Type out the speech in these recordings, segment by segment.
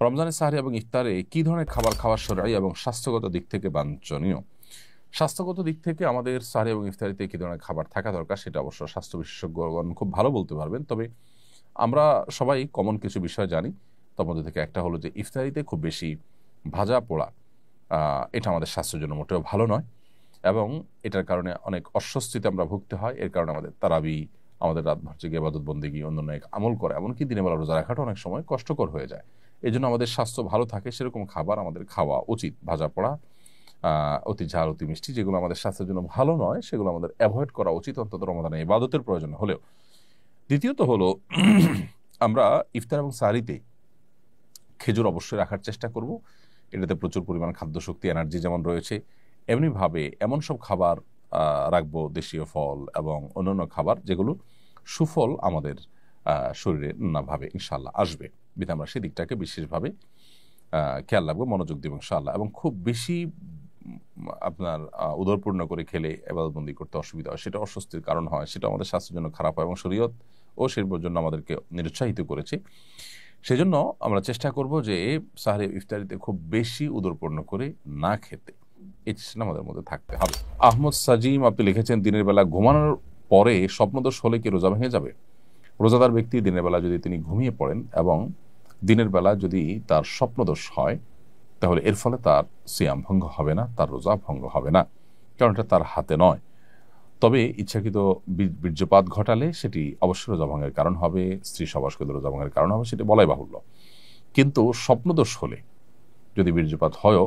রমজানের সাহরি এবং ইফতারে কি ধরনের খাবার খাওয়া শরঈ এবং স্বাস্থ্যগত দিক থেকে বাঞ্ছনীয়? স্বাস্থ্যগত দিক থেকে আমাদের সাহরি এবং ইফতারিতে কি ধরনের খাবার থাকা দরকার সেটা অবশ্য স্বাস্থ্য বিশেষজ্ঞগণ খুব ভালো বলতে পারবেন। তবে আমরা সবাই কমন কিছু বিষয় জানি। তার মধ্যে থেকে একটা হলো যে ইফতারিতে খুব বেশি ভাজা পোড়া এটা আমাদের স্বাস্থ্যের জন্য মোটেও ভালো নয়, এবং এটার কারণে অনেক অস্বস্তিতে আমরা ভুগতে হয়। এর কারণে আমাদের তারাবি, আমাদের রাতভর জেগে ইবাদত বন্দেগী, অন্যান্য এক আমল করে, এমনকি দিনের বেলা রোজা রাখাটা অনেক সময় কষ্টকর হয়ে যায়। এই জন্য আমাদের স্বাস্থ্য ভালো থাকে সেরকম খাবার আমাদের খাওয়া উচিত। ভাজা পোড়া, অতি ঝাল, অতি মিষ্টি, যেগুলো আমাদের স্বাস্থ্যের জন্য ভালো নয় সেগুলো আমাদের অ্যাভয়েড করা উচিত, অন্তত রমাদানে ইবাদতের প্রয়োজন হলেও। দ্বিতীয়ত হলো আমরা ইফতার এবং সাহরিতে খেজুর অবশ্যই রাখার চেষ্টা করব। এটাতে প্রচুর পরিমাণ খাদ্য শক্তি, এনার্জি যেমন রয়েছে, এমনিভাবে এমন সব খাবার রাখবো, দেশীয় ফল এবং অন্যান্য খাবার যেগুলো সুফল আমাদের শরীরে নানাভাবে ইনশাআল্লাহ আসবে। বিধায় আমরা সেদিকটাকে বিশেষভাবে খেয়াল রাখবো, মনোযোগ দেব ইনশাআল্লাহ। এবং খুব বেশি আপনার উদরপূর্ণ করে খেলে ইবাদতবন্দি করতে অসুবিধা হয়, সেটা অস্বস্তির কারণ হয়, সেটা আমাদের স্বাস্থ্যের জন্য খারাপ হয় এবং শরীয়ত ও সের জন্য আমাদেরকে নিরুৎসাহিত করেছে। সেজন্য আমরা চেষ্টা করব যে সাহরি ইফতারিতে খুব বেশি উদরপূর্ণ করে না খেতে, এই চেষ্টা আমাদের মধ্যে থাকতে হবে। আহমদ সাজিম আপনি লিখেছেন, দিনের বেলা ঘুমানোর পরে স্বপ্নদোষ হলে কি রোজা ভেঙে যাবে? রোজাদার ব্যক্তি দিনের বেলা যদি তিনি ঘুমিয়ে পড়েন এবং দিনের বেলা যদি তার স্বপ্নদোষ হয়, তাহলে এর ফলে তার সিয়াম ভঙ্গ হবে না, তার রোজা ভঙ্গ হবে না, কারণ এটা তার হাতে নয়। তবে ইচ্ছাকৃত বীর্যপাত ঘটালে সেটি অবশ্যই রোজা ভঙ্গের কারণ হবে, স্ত্রী সবাসকৃত রোজা ভঙ্গের কারণ হবে, সেটি বলাই বাহুল্য। কিন্তু স্বপ্নদোষ হলে যদি বীর্যপাত হয়ও,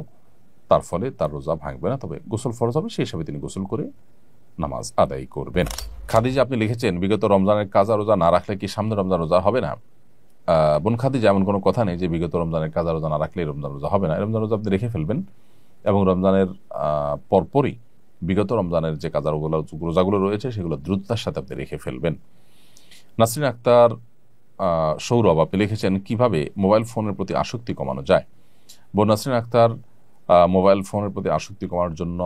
তার ফলে তার রোজা ভাঙবে না, তবে গোসল ফরজ হবে, সেই হিসাবে তিনি গোসল করে নামাজ আদায় করবেন। খাদিজা আপনি লিখেছেন, বিগত রমজানের কাজা রোজা না রাখলে কি সামনে রমজান রোজা হবে না? বোন খাদিজা, এমন কোনো কথা নেই যে বিগত রমজানের কাজা রোজা না রাখলে রমজান রোজা হবে না। রমজান রোজা আপনি রেখে ফেলবেন এবং রমজানের পরপরই বিগত রমজানের যে কাজা রোজাগুলো রয়েছে সেগুলো দ্রুততার সাথে আপনি রেখে ফেলবেন। নাসরিন আক্তার সৌরভ আপনি লিখেছেন, কিভাবে মোবাইল ফোনের প্রতি আসক্তি কমানো যায়? বোন নাসরিন আক্তার, মোবাইল ফোনের প্রতি আসক্তি কমানোর জন্য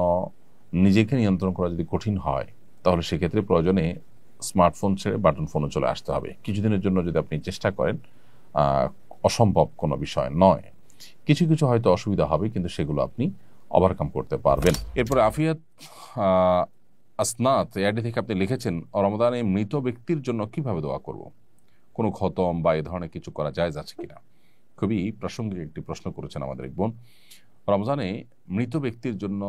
নিজেকে নিয়ন্ত্রণ করা যদি কঠিন হয়, তাহলে সেক্ষেত্রে প্রয়োজনে স্মার্টফোন ছেড়ে বাটন ফোনে চলে আসতে হবে। কিছুদিনের জন্য যদি আপনি চেষ্টা করেন, অসম্ভব কোনো বিষয় নয়। কিছু কিছু হয়তো অসুবিধা হবে, কিন্তু সেগুলো আপনি ওভারকাম করতে পারবেন। এরপরে আফিয়াত আসনাত এআইডি থেকে আপনি লিখেছেন, রমাদানে মৃত ব্যক্তির জন্য কিভাবে দোয়া করব? কোনো খতম বা এ ধরনের কিছু করা জায়েজ আছে কিনা? খুবই প্রাসঙ্গিক একটি প্রশ্ন করেছেন আমাদের এক বোন। রমজানে মৃত ব্যক্তির জন্য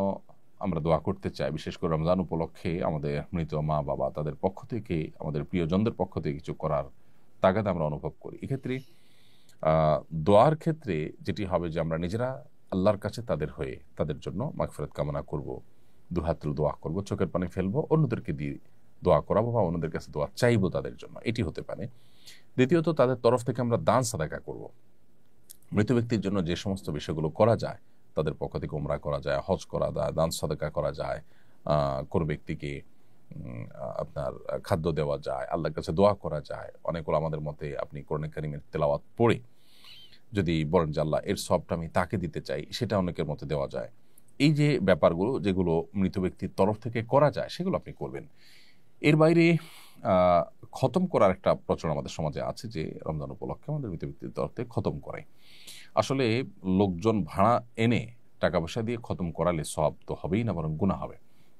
আমরা দোয়া করতে চাই, বিশেষ করে রমজান উপলক্ষে আমাদের মৃত মা বাবা, তাদের পক্ষ থেকে, আমাদের প্রিয়জনদের পক্ষ থেকে কিছু করার তাগাদ আমরা অনুভব করি। এক্ষেত্রে দোয়ার ক্ষেত্রে যেটি হবে যে আমরা নিজেরা আল্লাহর কাছে তাদের হয়ে তাদের জন্য মাগফিরাত কামনা করব, দুহাত তুলে দোয়া করব, চোখের পানি ফেলবো, অন্যদেরকে দিয়ে দোয়া করাবো বা অন্যদের কাছে দোয়া চাইবো তাদের জন্য, এটি হতে পারে। দ্বিতীয়ত, তাদের তরফ থেকে আমরা দান সাদাকা করব। মৃত ব্যক্তির জন্য যে সমস্ত বিষয়গুলো করা যায়, তাদের পক্ষ থেকে উমরা করা যায়, হজ করা যায়, দান সাদাকা করা যায়, কোনো ব্যক্তিকে আপনার খাদ্য দেওয়া যায়, আল্লাহর কাছে দোয়া করা যায়। অনেকগুলো আমাদের মতে আপনি কোরআন কারীমের তেলাওয়াত পড়ে যদি বলেন যে আল্লাহ এর সবটা আমি তাকে দিতে চাই, সেটা অনেকের মতে দেওয়া যায়। এই যে ব্যাপারগুলো যেগুলো মৃত ব্যক্তির তরফ থেকে করা যায়, সেগুলো আপনি করবেন। এর বাইরে খতম করার একটা প্রচলন আমাদের সমাজে আছে, যে রমজান উপলক্ষে আমাদের মৃত ব্যক্তির তরফ থেকে খতম করে। আসলে লোকজন ভাড়া এনে টাকা পয়সা দিয়ে খতম করালে সওয়াব তো হবেই না, বরং গুনাহ হবে।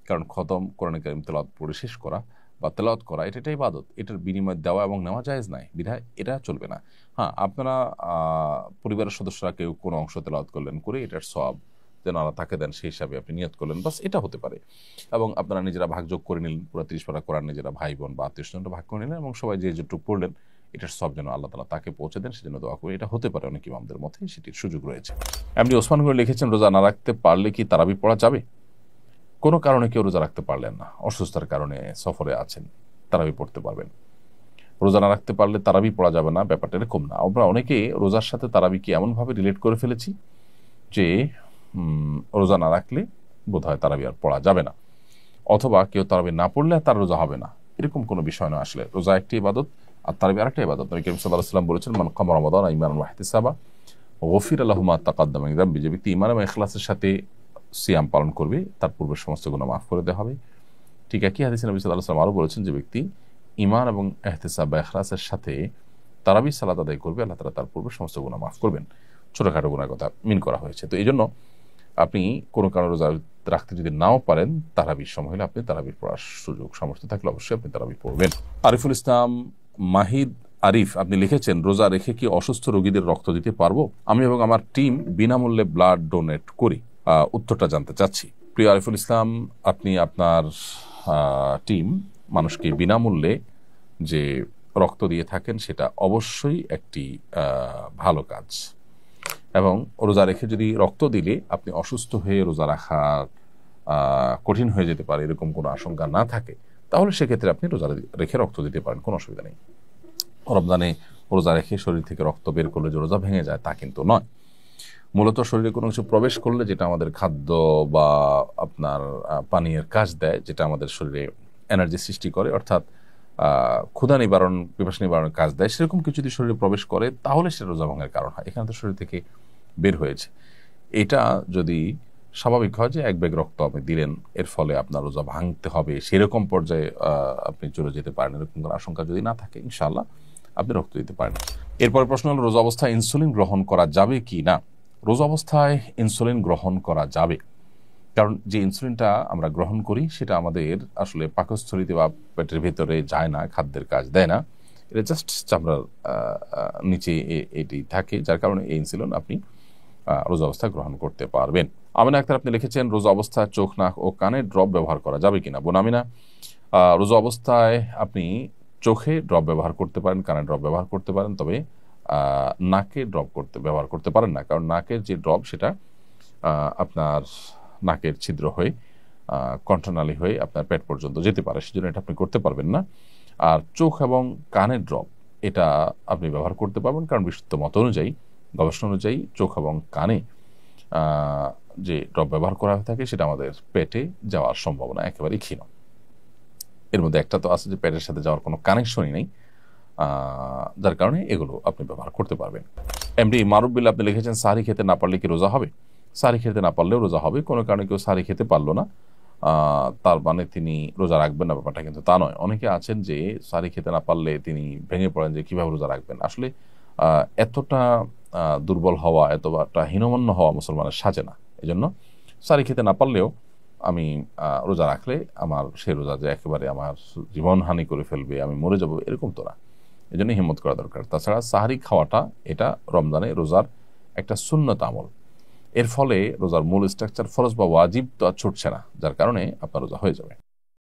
কারণ খতম কোরআন কারীম তেলাওয়াত পড়ে শেষ করা বা তেলাওয়াত করা, এটা ইবাদত, এটার বিনিময় দেওয়া এবং নেওয়া জায়েজ নাই, বিধায় এটা চলবে না। হ্যাঁ, আপনারা পরিবারের সদস্যরা কেউ কোনো অংশ তেলাওয়াত করলেন, করে এটার সওয়াব যেন আল্লাহ তাকে দেন সেই হিসাবে আপনি নিয়ত করলেন, বাস এটা হতে পারে। এবং আপনারা নিজেরা ভাগযোগ করে নিলেন, পুরো 30 পারা কোরআন নিজেরা ভাই বোন বা আত্মীয় স্বজনরা ভাগ করে নিলেন এবং সবাই যে যেটুকু পড়লেন এটার সব যেন আল্লাহ তাআলা তাকে পৌঁছে দেন, সেজন্য দোয়া করি। এটা হতে পারে অনেক ইমামদের মতে, সেটির সুযোগ রয়েছে। এমনি ওসমান করে লিখেছেন, রোজা না রাখতে পারলে কি তারাবি পড়া যাবে? কোনো কারণে কেউ রোজা রাখতে পারলেন না, অসুস্থতার কারণে সফরে আছেন, তারাবি পড়তে পারবেন। রোজা না রাখতে পারলে তারাবি পড়া যাবে না, ব্যাপারটা এরকম না। আমরা অনেকে রোজার সাথে তারাবিকে এমনভাবে রিলেট করে ফেলেছি যে রোজা না রাখলে বোধ হয় তারাবি আর পড়া যাবে না, অথবা কেউ তারাবি না পড়লে তার রোজা হবে না, এরকম কোনো বিষয় নয়। আসলে রোজা একটি ইবাদত আর তারাবি আরেকটা ইবাদত। নবী করিম সাল্লাল্লাহু আলাইহি ওয়াসাল্লাম বলেছেন, মান কামা রমাদান ঈমানান ওয়া ইহতিসাবা গুফিরা লাহু মা তাকাদ্দামা মিন যামবি। যে ব্যক্তি ঈমান এবং ইখলাসের সাথে সিয়াম পালন করবে, তার পূর্বের সমস্ত গুনাহ মাফ করে দেওয়া হবে। ঠিক একই হাদিসে নবী সাল্লাল্লাহু আলাইহি ওয়াসাল্লাম আরও বলেছেন, যে ব্যক্তি ঈমান এবং ইহতিসাব বা ইখলাসের সাথে তারাবি সালাত আদায় করবে, আল্লাহ তাআলা তার পূর্বের সমস্ত গুনাহ মাফ করবেন। ছোটোখাটো গুনার কথা মিন করা হয়েছে। তো এই জন্য আপনি কোনো কারণে রোজা রাখতে যদি নাও পারেন, তারাবির সময় হলে আপনি তারাবির পড়ার সুযোগ সামর্থ্য থাকলে অবশ্যই আপনি তারাবি পড়বেন। আরিফুল ইসলাম মাহিদ আরিফ আপনি লিখেছেন, রোজা রেখে কি অসুস্থ রোগীদের রক্ত দিতে পারবো? আমি এবং আমার টিম বিনামূল্যে ব্লাড ডোনেট করি। উত্তরটা জানতে চাচ্ছি। প্রিয় আরিফুল ইসলাম, আপনি আপনার টিম মানুষকে বিনামূল্যে যে রক্ত দিয়ে থাকেন সেটা অবশ্যই একটি ভালো কাজ, এবং রোজা রেখে যদি রক্ত দিলে আপনি অসুস্থ হয়ে রোজা রাখা কঠিন হয়ে যেতে পারে এরকম কোনো আশঙ্কা না থাকে, তাহলে সেক্ষেত্রে আপনি রোজা রেখে রক্ত দিতে পারেন, কোনো অসুবিধা নেই। রমজানে রোজা রেখে শরীর থেকে রক্ত বের করলে যে রোজা ভেঙে যায় তা কিন্তু নয়। মূলত শরীরে কোনো কিছু প্রবেশ করলে যেটা আমাদের খাদ্য বা আপনার পানীয়ের কাজ দেয়, যেটা আমাদের শরীরে এনার্জি সৃষ্টি করে, অর্থাৎ ক্ষুধা নিবারণ, পিপাসা নিবারণের কাজ দেয়, সেরকম কিছু যদি শরীরে প্রবেশ করে তাহলে সেটা রোজা ভাঙার কারণ হয়। এখানে তো শরীর থেকে বের হয়েছে। এটা যদি স্বাভাবিক হয় যে এক ব্যাগ রক্ত আপনি দিলেন, এর ফলে আপনার রোজা ভাঙতে হবে সেরকম পর্যায়ে আপনি চলে যেতে পারেন, এরকম কোনো আশঙ্কা যদি না থাকে ইনশাআল্লাহ আপনি রক্ত দিতে পারেন। এরপরে প্রশ্ন হলো, রোজা অবস্থায় ইনসুলিন গ্রহণ করা যাবে কি না? রোজা অবস্থায় ইনসুলিন গ্রহণ করা যাবে, কারণ যে ইনসুলিনটা আমরা গ্রহণ করি সেটা আমাদের আসলে পাকস্থলিতে বা পেটের ভেতরে যায় না, খাদ্যের কাজ দেয় না, এটা জাস্ট চামড়ার নিচে এটি থাকে, যার কারণে এই ইনসুলিন আপনি রোজা অবস্থায় গ্রহণ করতে পারবেন। আমিনা আক্তার আপনি লিখেছেন, রোজা অবস্থায় চোখ, নাক ও কানে ড্রপ ব্যবহার করা যাবে কিনা? বোন আমিনা, রোজা অবস্থায় আপনি চোখে ড্রপ ব্যবহার করতে পারেন, কানে ড্রপ ব্যবহার করতে পারেন, তবে নাকে ড্রপ ব্যবহার করতে পারেন না, কারণ নাকের যে ড্রপ সেটা আপনার নাকের ছিদ্র হয়ে কণ্ঠনালী হয়ে আপনার পেট পর্যন্ত যেতে পারে, সেজন্য এটা আপনি করতে পারবেন না। আর চোখ এবং কানের ড্রপ এটা আপনি ব্যবহার করতে পারবেন, কারণ বিশুদ্ধ মত অনুযায়ী, গবেষণা অনুযায়ী চোখ এবং কানে যে ড্রপ ব্যবহার করা হয়ে থাকে সেটা আমাদের পেটে যাওয়ার সম্ভাবনা একেবারেই ক্ষীণ। এর মধ্যে একটা তো আছে যে পেটের সাথে যাওয়ার কোনো কানেকশনই নেই, যার কারণে এগুলো আপনি ব্যবহার করতে পারবেন। এমডি মারুফ বিল আপনি লিখেছেন, সাহরি খেতে না পারলে কি রোজা হবে? সাহরি খেতে না পারলেও রোজা হবে। কোনো কারণে কেউ সাহরি খেতে পারলো না তার মানে তিনি রোজা রাখবেন না, ব্যাপারটা কিন্তু তা নয়। অনেকে আছেন যে সাহরি খেতে না পারলে তিনি ভেঙে পড়েন যে কিভাবে রোজা রাখবেন। আসলে এতটা দুর্বল হওয়া, এতটা হীনমন্য হওয়া মুসলমানের সাজে না। এই জন্য সাহরি খেতে না পারলেও আমি রোজা রাখলে আমার সেই রোজা যে একেবারে আমার জীবনহানি করে ফেলবে, আমি মরে যাব, এরকম তো না। এই জন্য হিম্মত করা দরকার। তাছাড়া সাহরি খাওয়াটা এটা রমজানে রোজার একটা সুন্নত আমল, এর ফলে রোজার মূল স্ট্রাকচার ফরজ বা ওয়াজিব তো আর ছুটছে না, যার কারণে আপনার রোজা হয়ে যাবে।